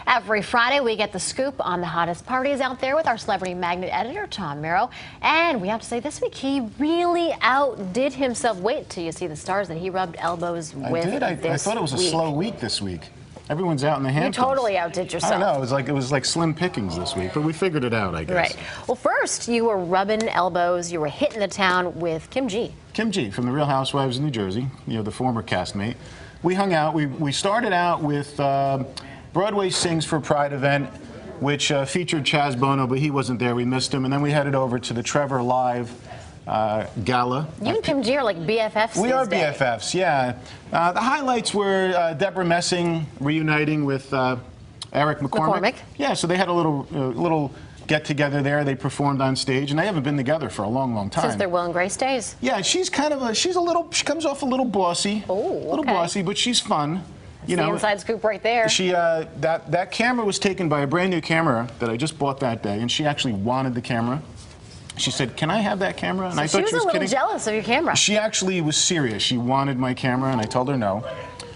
Every Friday, we get the scoop on the hottest parties out there with our Celebrity Magnet editor, Tom Murro. And we have to say, this week, he really outdid himself. Wait till you see the stars that he rubbed elbows with. I thought it was a slow week this week. Everyone's out in the Hamptons. You totally outdid yourself. I don't know. It was like slim pickings this week, but we figured it out, I guess. Right. Well, first, you were rubbing elbows. You were hitting the town with Kim G. Kim G from The Real Housewives of New Jersey, the former castmate. We hung out. We started out with Broadway Sings for Pride event, which featured Chaz Bono, but he wasn't there. We missed him. And then we headed over to the Trevor Live Gala. You and Kim G are like BFFs. We are BFFs, yeah. The highlights were Debra Messing reuniting with Eric McCormick. Yeah, so they had a little get together there. They performed on stage, and they haven't been together for a long, long time. Since their Will and Grace days. Yeah, she comes off a little bossy. Oh, okay. A little bossy, but she's fun. The inside scoop right there. That camera was taken by a brand new camera that I just bought that day, and she actually wanted the camera. She said, "Can I have that camera?" And I thought she was kidding. She was a little jealous of your camera. She actually was serious. She wanted my camera, and I told her no.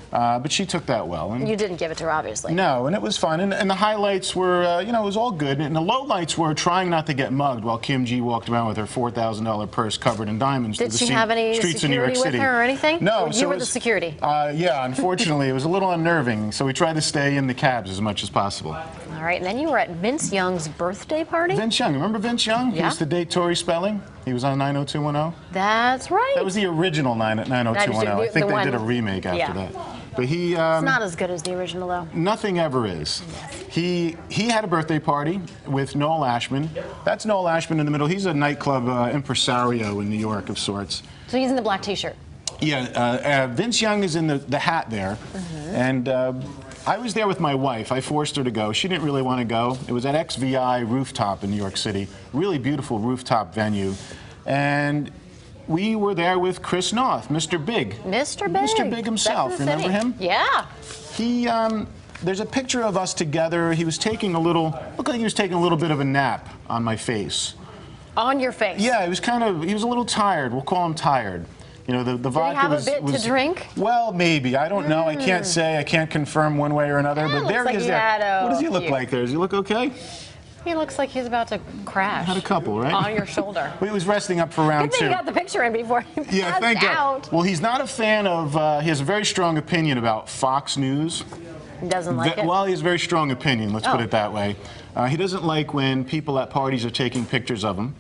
But she took that well. And you didn't give it to her, obviously. No, and it was fun. And the highlights were, it was all good. And the lowlights were trying not to get mugged while Kim G walked around with her $4,000 purse covered in diamonds through the streets of New York City. Did she have any security with her or anything? No. Or you were the security? Yeah, unfortunately, it was a little unnerving. So we tried to stay in the cabs as much as possible. All right, and then you were at Vince Young's birthday party? Vince Young. Remember Vince Young? Yeah. He used to date Tori Spelling. He was on 90210. That's right. That was the original 90210. I think they did a remake after that. But he... it's not as good as the original, though. Nothing ever is. He had a birthday party with Noel Ashman. That's Noel Ashman in the middle. He's a nightclub impresario in New York of sorts. So he's in the black T-shirt. Yeah. Vince Young is in the hat there. And I was there with my wife. I forced her to go. She didn't really want to go. It was at XVI Rooftop in New York City. Really beautiful rooftop venue. And we were there with Chris Noth, Mr. Big. Mr. Big. Mr. Big himself. Remember him? Yeah. There's a picture of us together. He was taking looked like he was taking a little bit of a nap on my face. On your face? Yeah, he was a little tired. We'll call him tired. The vodka was... Did he have a bit to drink? Well, maybe. I don't know. I can't say. I can't confirm one way or another. But there he is there. What does he look like there? Does he look okay? He looks like he's about to crash. Had a couple, right? On your shoulder. Well, he was resting up for round two. Good thing you got the picture in before he passed out. Well, he's not a fan of... he has a very strong opinion about Fox News. He doesn't like it? Well, he has a very strong opinion. Let's put it that way. He doesn't like when people at parties are taking pictures of him.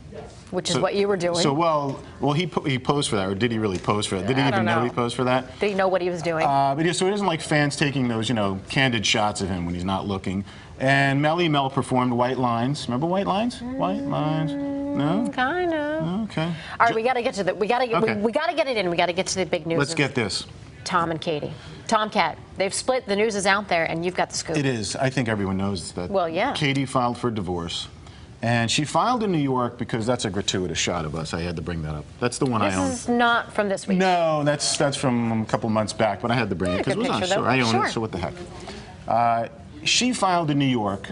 Which is what you were doing. So, well, he posed for that, or did he really pose for that? Did he even know he posed for that? Did he know what he was doing? So he doesn't like fans taking those, candid shots of him when he's not looking. And Melly Mel performed White Lines. Remember White Lines? White Lines. No? Kind of. Okay. All right, we got to get to the. We got to get it in. We got to get to the big news. Let's get this. Tom and Katie. Tomcat. They've split. The news is out there, and you've got the scoop. It is. I think everyone knows that. Well, yeah. Katie filed for divorce. And she filed in New York because that's a gratuitous shot of us. I had to bring that up. That's the one I own. This is not from this week. No, that's from a couple months back, but I had to bring it because it was on a show. I own it, so what the heck. She filed in New York.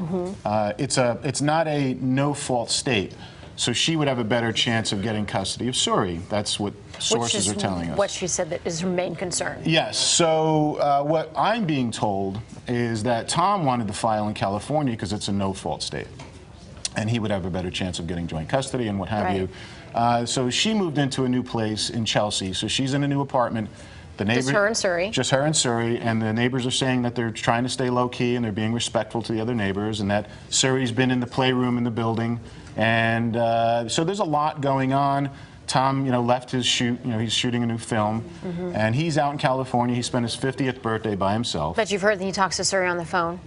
It's not a no-fault state, so she would have a better chance of getting custody of Suri. That's what sources are telling us. What she said that is her main concern. Yes. So what I'm being told is that Tom wanted to file in California because it's a no-fault state. And he would have a better chance of getting joint custody and what have you. So she moved into a new place in Chelsea. So she's in a new apartment. Just her and Suri. Just her and Suri. And the neighbors are saying that they're trying to stay low-key and they're being respectful to the other neighbors, and that Suri's been in the playroom in the building. And so there's a lot going on. Tom, left his shoot. He's shooting a new film. And he's out in California. He spent his 50th birthday by himself. But you've heard that he talks to Suri on the phone.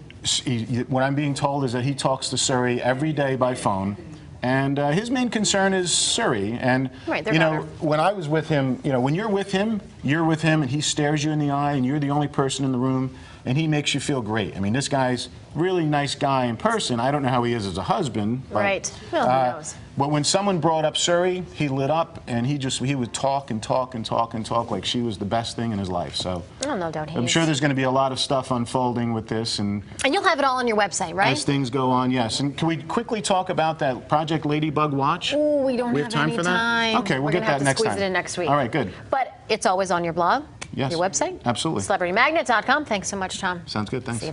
What I'm being told is that he talks to Suri every day by phone, and his main concern is Suri. And when I was with him, when you're with him, and he stares you in the eye, and you're the only person in the room, and he makes you feel great. I mean, this guy's really nice guy in person. I don't know how he is as a husband. But, right. Well, who knows? But when someone brought up Suri, he lit up, and he would talk and talk and talk and talk like she was the best thing in his life. So no doubt I'm sure there's going to be a lot of stuff unfolding with this, and you'll have it all on your website, right? As things go on, yes. And can we quickly talk about that Project Ladybug Watch? Oh, we don't have time any for time. That? Okay, we'll get that next time. Squeeze it in next week. All right, good. But it's always on your blog, yes, your website, absolutely. CelebrityMagnet.com. Thanks so much, Tom. Sounds good. Thanks.